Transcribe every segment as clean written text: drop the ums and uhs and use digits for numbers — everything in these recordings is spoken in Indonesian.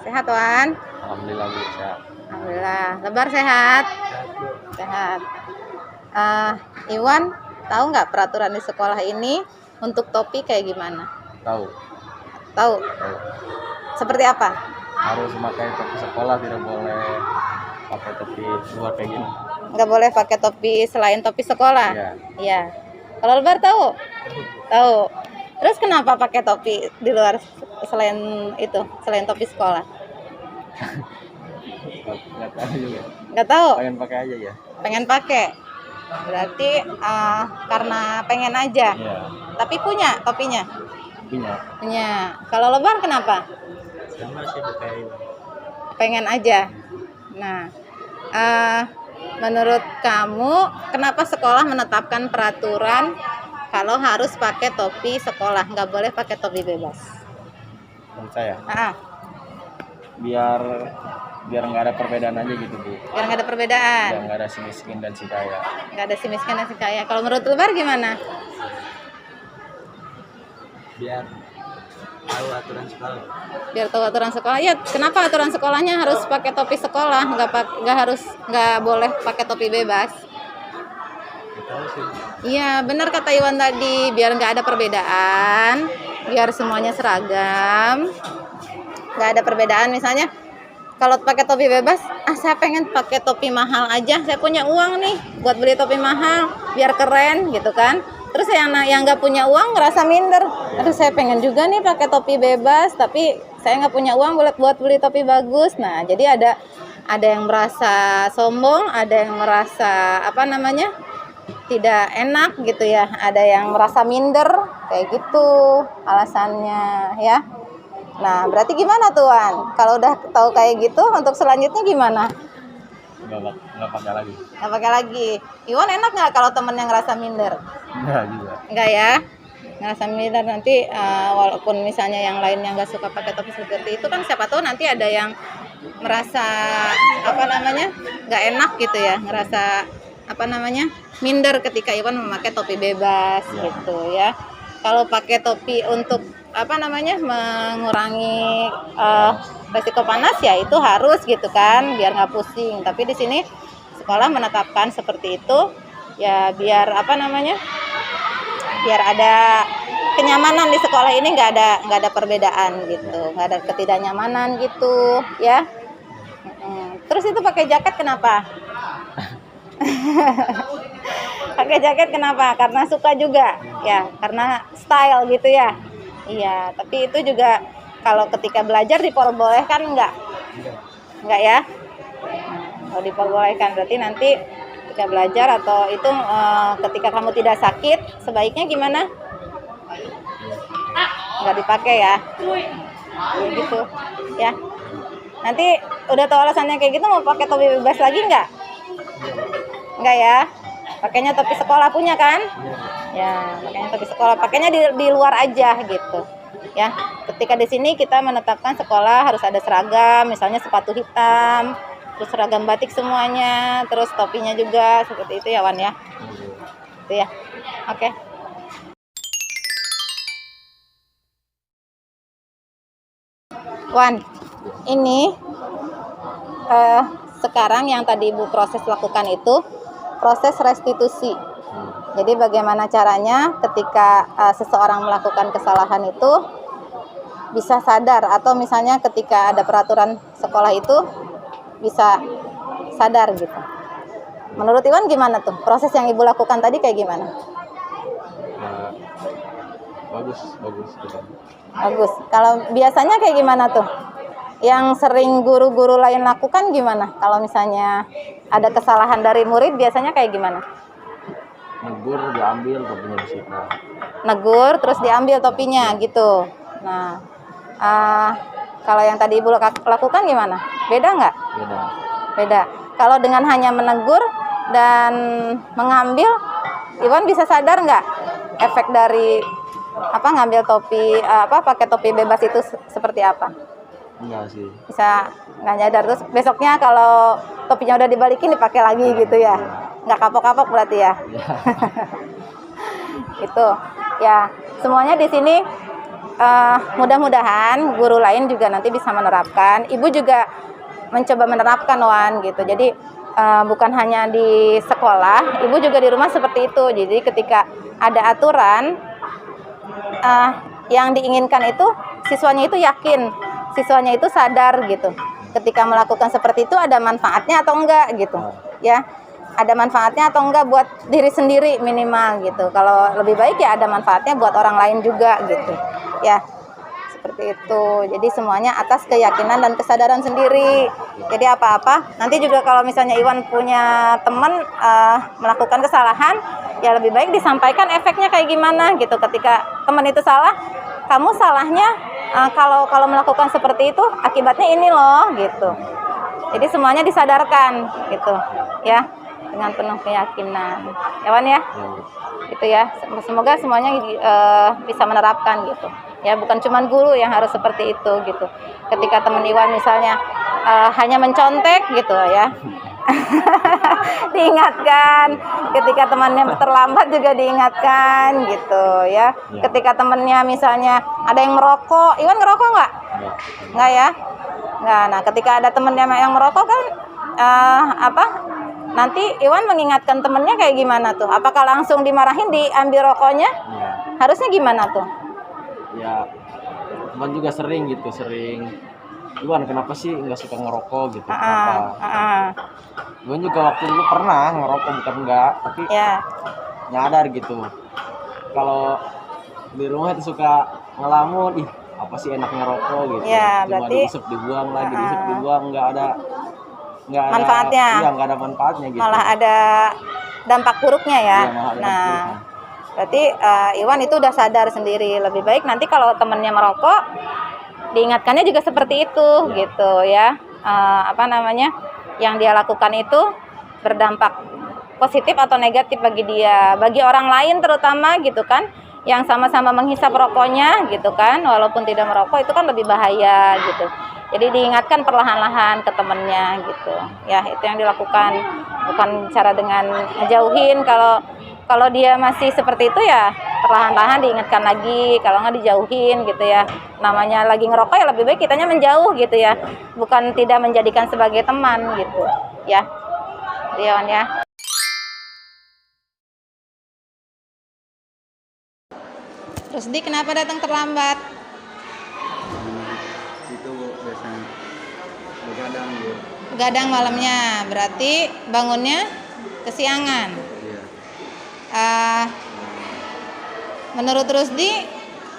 Sehat Wan? Alhamdulillah Bu, sehat. Alhamdulillah. Lebar sehat? Sehat. Iwan, tahu nggak peraturan di sekolah ini untuk topi kayak gimana? Tahu. Tahu? Tahu. Seperti apa? Harus memakai topi sekolah, tidak boleh pakai topi luar kayak gini. Nggak boleh pakai topi selain topi sekolah? Iya. Iya. Kalau lebar tahu? Tahu. Terus kenapa pakai topi di luar selain itu, selain topi sekolah? Nggak tahu juga. Nggak tahu? Pengen pakai aja ya. Pengen pakai? Berarti karena pengen aja. Iya. Tapi punya topinya? Punya. Punya. Kalau lebar kenapa? Sama sih pakai. Pengen aja. Nah, menurut kamu kenapa sekolah menetapkan peraturan kalau harus pakai topi sekolah, nggak boleh pakai topi bebas? Menurut saya, Ah, biar nggak ada perbedaan aja gitu Bu. biar nggak ada perbedaan, Biar nggak ada si miskin dan si kaya. nggak ada si miskin dan si kaya. Kalau menurut lebar gimana? Biar tahu aturan sekolah. Biar tahu aturan sekolah. Ya, kenapa aturan sekolahnya harus pakai topi sekolah, nggak boleh pakai topi bebas? Tahu sih. Iya, benar kata Iwan tadi, biar nggak ada perbedaan, biar semuanya seragam, nggak ada perbedaan. Misalnya, kalau pakai topi bebas, saya pengen pakai topi mahal aja, saya punya uang nih buat beli topi mahal, biar keren gitu kan. Terus yang nggak punya uang ngerasa minder, aduh saya pengen juga nih pakai topi bebas, tapi saya nggak punya uang buat beli topi bagus. Nah, jadi ada yang merasa sombong, ada yang merasa tidak enak gitu ya, ada yang merasa minder kayak gitu alasannya ya. Nah, berarti gimana tuan kalau udah tahu kayak gitu, untuk selanjutnya gimana? Nggak pakai lagi. Nggak pakai lagi. Iwan, enak nggak kalau temennya ngerasa minder? Nggak juga. Enggak ya, ngerasa minder nanti walaupun misalnya yang lainnya nggak suka pakai topi seperti itu kan, siapa tahu nanti ada yang merasa nggak enak gitu ya, ngerasa minder ketika Iwan memakai topi bebas gitu ya. Kalau pakai topi untuk mengurangi resiko panas ya itu harus gitu kan, biar nggak pusing. Tapi di sini sekolah menetapkan seperti itu ya, biar biar ada kenyamanan di sekolah ini, nggak ada perbedaan gitu, nggak ada ketidaknyamanan gitu ya. Terus itu pakai jaket kenapa? Pakai jaket kenapa? Karena suka juga ya, karena style gitu ya. Iya, tapi itu juga kalau ketika belajar diperbolehkan enggak ya? Kalau diperbolehkan berarti nanti ketika belajar atau itu ketika kamu tidak sakit sebaiknya gimana? Enggak dipakai ya? Gitu ya. Nanti udah tahu alasannya kayak gitu, mau pakai topi bebas lagi enggak? Enggak ya? Pakainya topi sekolah punya kan? Ya, pakainya topi sekolah. Pakainya di luar aja gitu. Ya, ketika di sini kita menetapkan sekolah harus ada seragam, misalnya sepatu hitam, terus seragam batik semuanya, terus topinya juga seperti itu ya Wan ya. Itu ya. Oke. Wan, ini sekarang yang tadi Ibu proses lakukan itu proses restitusi. Jadi bagaimana caranya ketika seseorang melakukan kesalahan itu bisa sadar, atau misalnya ketika ada peraturan sekolah itu bisa sadar gitu. Menurut Iwan gimana tuh proses yang Ibu lakukan tadi, kayak gimana? Bagus gitu. Bagus. Kalau biasanya kayak gimana tuh? Yang sering guru-guru lain lakukan gimana? Kalau misalnya ada kesalahan dari murid biasanya kayak gimana? Negur, diambil topinya disita. Negur terus diambil topinya gitu. Nah, kalau yang tadi Ibu lakukan gimana? Beda nggak? Beda. Kalau dengan hanya menegur dan mengambil, Iwan bisa sadar nggak efek dari ngambil topi pakai topi bebas itu seperti apa? Enggak sih. Bisa nggak nyadar, terus besoknya kalau topinya udah dibalikin dipakai lagi gitu ya? Nggak kapok-kapok berarti ya? Ya. Itu ya, semuanya di sini mudah-mudahan guru lain juga nanti bisa menerapkan. Ibu juga mencoba menerapkan Wan gitu. Jadi bukan hanya di sekolah, ibu juga di rumah seperti itu. Jadi ketika ada aturan yang diinginkan itu siswanya itu yakin, siswanya itu sadar gitu. Ketika melakukan seperti itu ada manfaatnya atau enggak gitu. Ya. Ada manfaatnya atau enggak buat diri sendiri minimal gitu. Kalau lebih baik ya ada manfaatnya buat orang lain juga gitu. Ya. Seperti itu. Jadi semuanya atas keyakinan dan kesadaran sendiri. Jadi apa-apa nanti juga kalau misalnya Iwan punya teman melakukan kesalahan, ya lebih baik disampaikan efeknya kayak gimana gitu. Ketika teman itu salah, kamu salahnya kalau melakukan seperti itu akibatnya ini loh gitu. Jadi semuanya disadarkan gitu ya, dengan penuh keyakinan. Ya Wan ya? Gitu ya. Semoga semuanya bisa menerapkan gitu. Ya bukan cuma guru yang harus seperti itu gitu. Ketika teman Iwan misalnya hanya mencontek gitu ya. Diingatkan, ketika temannya terlambat juga diingatkan gitu ya. Ketika temannya misalnya ada yang merokok, Iwan ngerokok nggak? Nggak ya? Nggak. Nah ketika ada temannya yang merokok kan nanti Iwan mengingatkan temennya kayak gimana tuh? Apakah langsung dimarahin, diambil rokoknya? Harusnya gimana tuh? Ya teman juga sering Iwan kenapa sih nggak suka ngerokok gitu, kenapa? Iwan juga waktu dulu pernah ngerokok, bukan enggak, tapi nyadar gitu kalau di rumah itu suka ngelamun, ih apa sih enaknya rokok gitu, ya, cuma berarti diisep dibuang lagi, diisep dibuang, nggak ada manfaatnya. Iya, nggak ada manfaatnya gitu, malah ada dampak buruknya ya. Berarti Iwan itu udah sadar sendiri. Lebih baik nanti kalau temennya merokok diingatkannya juga seperti itu gitu ya. Yang dia lakukan itu berdampak positif atau negatif bagi dia, bagi orang lain terutama gitu kan, yang sama-sama menghisap rokoknya gitu kan, walaupun tidak merokok itu kan lebih bahaya gitu. Jadi diingatkan perlahan-lahan ke temennya gitu ya. Itu yang dilakukan, bukan cara dengan ngejauhin. Kalau dia masih seperti itu ya perlahan-lahan diingatkan lagi, kalau nggak dijauhin gitu ya. Namanya lagi ngerokok ya lebih baik kitanya menjauh gitu ya, bukan tidak menjadikan sebagai teman gitu ya. Riawan ya. Terus kenapa datang terlambat? Itu biasanya begadang gitu. Begadang malamnya, berarti bangunnya kesiangan. Menurut Rusdi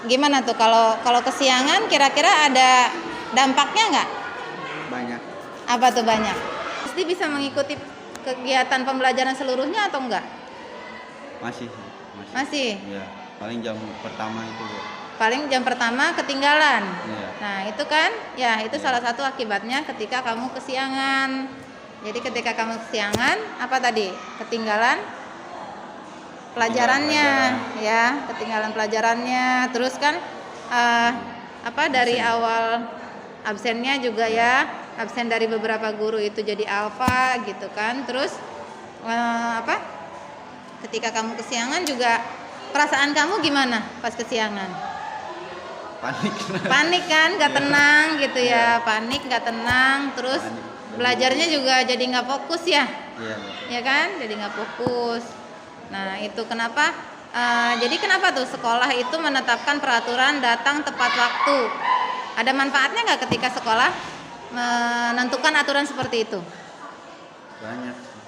gimana tuh kalau kesiangan, kira-kira ada dampaknya nggak? Banyak. Apa tuh banyak? Rusdi bisa mengikuti kegiatan pembelajaran seluruhnya atau enggak? Masih? Ya, paling jam pertama itu. Paling jam pertama ketinggalan. Ya. Nah itu kan, ya itu salah satu akibatnya ketika kamu kesiangan. Jadi ketika kamu kesiangan, apa tadi? Ketinggalan pelajarannya, ya, ketinggalan pelajarannya. Terus kan dari awal absennya juga ya, absen dari beberapa guru itu jadi alfa gitu kan. Terus ketika kamu kesiangan juga perasaan kamu gimana pas kesiangan? Panik kan, nggak tenang gitu ya, panik nggak tenang. Terus belajarnya juga jadi nggak fokus ya, ya kan, jadi nggak fokus. Nah itu kenapa? Jadi kenapa tuh sekolah itu menetapkan peraturan datang tepat waktu? Ada manfaatnya nggak ketika sekolah menentukan aturan seperti itu?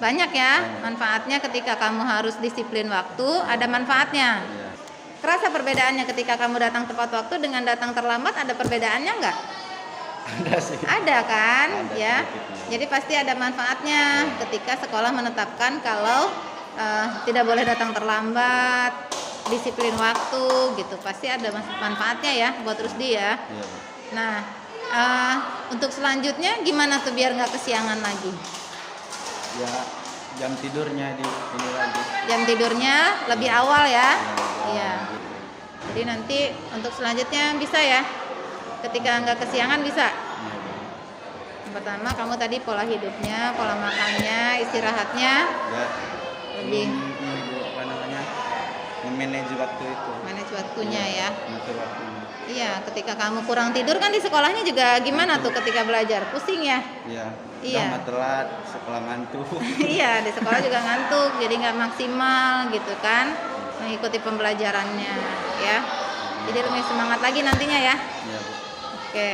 Banyak ya manfaatnya. Ketika kamu harus disiplin waktu, ada manfaatnya. Kerasa perbedaannya ketika kamu datang tepat waktu dengan datang terlambat? Ada perbedaannya nggak? Ada sih. Ada kan? Ada Ya. sedikit. Jadi pasti ada manfaatnya ketika sekolah menetapkan kalau tidak boleh datang terlambat, disiplin waktu gitu. Pasti ada manfaatnya ya buat Rusdi ya. Nah untuk selanjutnya gimana tuh biar nggak kesiangan lagi? Ya, jam tidurnya ini lagi. Jam tidurnya lebih awal ya. Iya. Jadi nanti untuk selanjutnya bisa ya. Ketika nggak kesiangan bisa. Yang pertama kamu tadi pola hidupnya, pola makannya, istirahatnya lebih memanage waktu itu. Manage waktunya ya. Ngatur waktunya. Iya, ketika kamu kurang tidur kan di sekolahnya juga gimana tuh ketika belajar? Pusing ya? Iya. Iya. Udah mah telat, sekolah ngantuk. Iya, di sekolah juga ngantuk, jadi nggak maksimal gitu kan mengikuti pembelajarannya ya. Jadi lebih semangat lagi nantinya ya. Iya, Bu. Oke.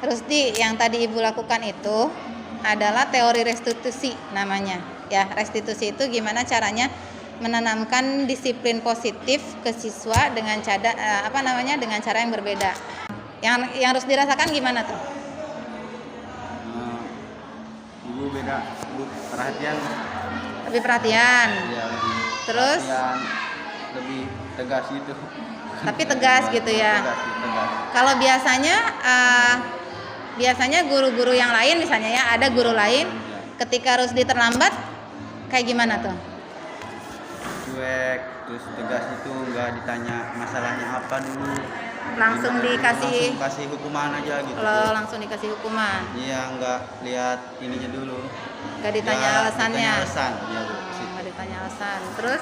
Rusdi, yang tadi Ibu lakukan itu adalah teori restitusi namanya. Ya, restitusi itu gimana caranya menanamkan disiplin positif ke siswa dengan dengan cara yang berbeda. Yang harus dirasakan gimana tuh? Ibu beda, Bu, perhatian. Lebih perhatian. Iya, lebih Terus? perhatian, lebih tegas gitu. Tapi tegas gitu ya. Tegas. Kalau biasanya guru-guru yang lain misalnya ya, ada guru lain ketika Rusdi terlambat kayak gimana tuh? Cuek, terus tegas itu nggak ditanya masalahnya apa dulu. Langsung dikasih langsung kasih hukuman aja gitu. langsung dikasih hukuman. Iya, nggak lihat ininya dulu. Gak ditanya Ya, alasannya. ditanya alasan, ya, Bu. Nggak ditanya alasan. Terus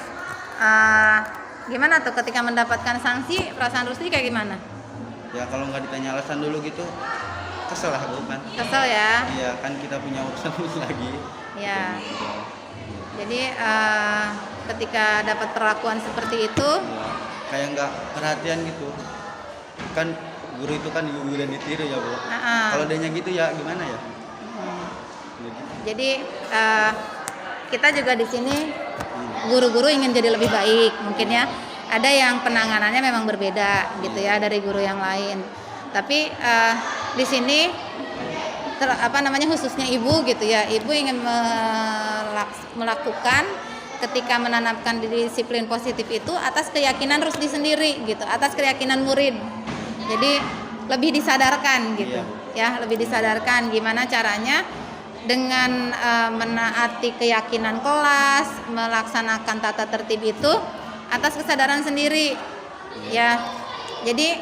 gimana tuh ketika mendapatkan sanksi, perasaan Rusdi kayak gimana? Ya kalau nggak ditanya alasan dulu gitu, kesel lah, Bu, kan. Kesel ya? Iya, kan kita punya urusan lagi. Ya. Jadi ketika dapat perlakuan seperti itu, Ya, kayak nggak perhatian gitu. Kan guru itu kan guru dan ditiru ya, Bu. Kalau dianya gitu ya gimana ya? jadi kita juga di sini guru-guru ingin jadi lebih baik, mungkin ya. Ada yang penanganannya memang berbeda gitu ya dari guru yang lain. Tapi di sini khususnya ibu gitu ya, ibu ingin melakukan ketika menanamkan disiplin positif itu atas keyakinan Rusdi sendiri gitu, atas keyakinan murid. Jadi lebih disadarkan gitu ya, lebih disadarkan gimana caranya dengan menaati keyakinan kelas, melaksanakan tata tertib itu atas kesadaran sendiri ya. Jadi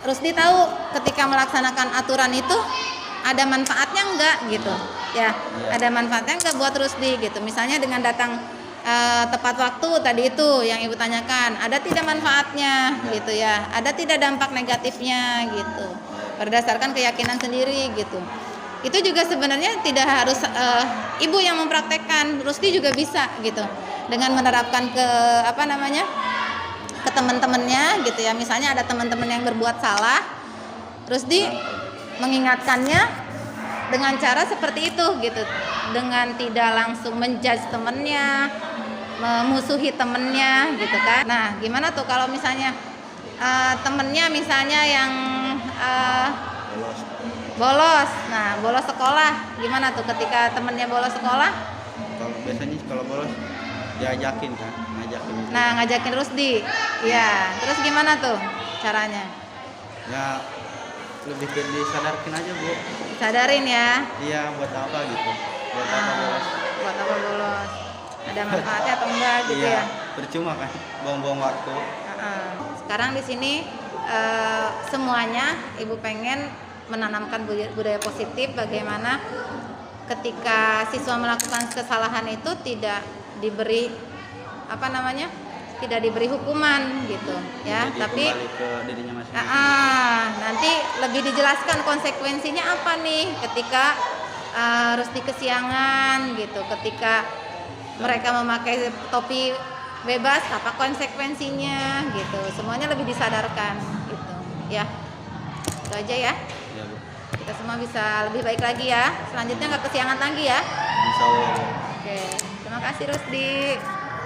Rusdi tahu ketika melaksanakan aturan itu ada manfaatnya enggak gitu ya, ada manfaatnya enggak buat Rusdi gitu. Misalnya dengan datang tepat waktu tadi itu yang ibu tanyakan, ada tidak manfaatnya gitu ya, ada tidak dampak negatifnya gitu, berdasarkan keyakinan sendiri gitu. Itu juga sebenarnya tidak harus ibu yang mempraktekkan, Rusdi juga bisa gitu dengan menerapkan ke ke teman-temannya gitu ya. Misalnya ada teman-teman yang berbuat salah, Rusdi mengingatkannya dengan cara seperti itu gitu, dengan tidak langsung menjudge temennya, memusuhi temennya gitu kan. Nah gimana tuh kalau misalnya temennya misalnya yang bolos, nah bolos sekolah, gimana tuh ketika temennya bolos sekolah? Kalau biasanya kalau bolos diajakin kan, ngajakin. Nah ngajakin Rusdi, ya. Terus gimana tuh caranya? Ya lebih ke disadarkan aja, Bu. Sadarin ya. Iya, buat apa gitu? Buat apa bolos? Buat apa bolos? Ada manfaatnya atau enggak gitu Iya, ya? percuma kan, buang-buang waktu. Sekarang di sini semuanya ibu pengen menanamkan budaya positif, bagaimana ketika siswa melakukan kesalahan itu tidak diberi tidak diberi hukuman gitu ya. Jadi tapi kembali ke dirinya masing-masing. Nanti lebih dijelaskan konsekuensinya apa nih ketika Rusdi kesiangan gitu, ketika mereka memakai topi bebas apa konsekuensinya gitu, semuanya lebih disadarkan gitu ya. Itu aja ya. Iya, Bu. Kita semua bisa lebih baik lagi ya. Selanjutnya nggak kesiangan lagi ya. Insya Allah. Oke, terima kasih Rusdi.